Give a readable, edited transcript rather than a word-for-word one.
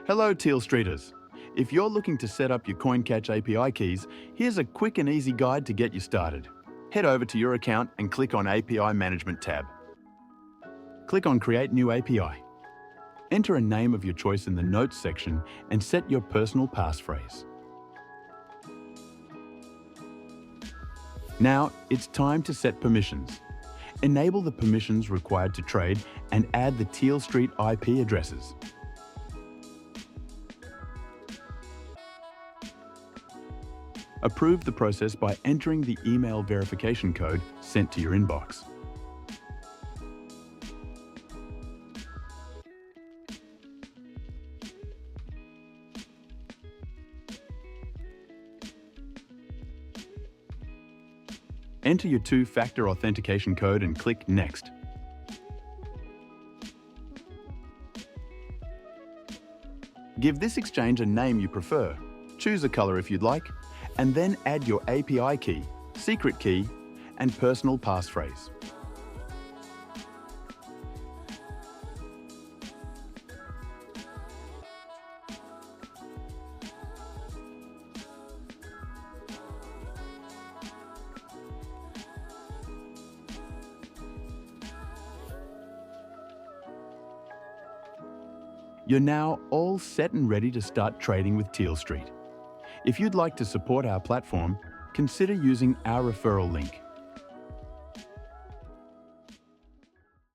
Hello, Tealstreeters. If you're looking to set up your Coincatch API keys, here's a quick and easy guide to get you started. Head over to your account and click on API Management tab. Click on Create New API. Enter a name of your choice in the Notes section and set your personal passphrase. Now, it's time to set permissions. Enable the permissions required to trade and add the Tealstreet IP addresses. Approve the process by entering the email verification code sent to your inbox. Enter your two-factor authentication code and click Next. Give this exchange a name you prefer. Choose a color if you'd like, and then add your API key, secret key, and personal passphrase. You're now all set and ready to start trading with Tealstreet. If you'd like to support our platform, consider using our referral link.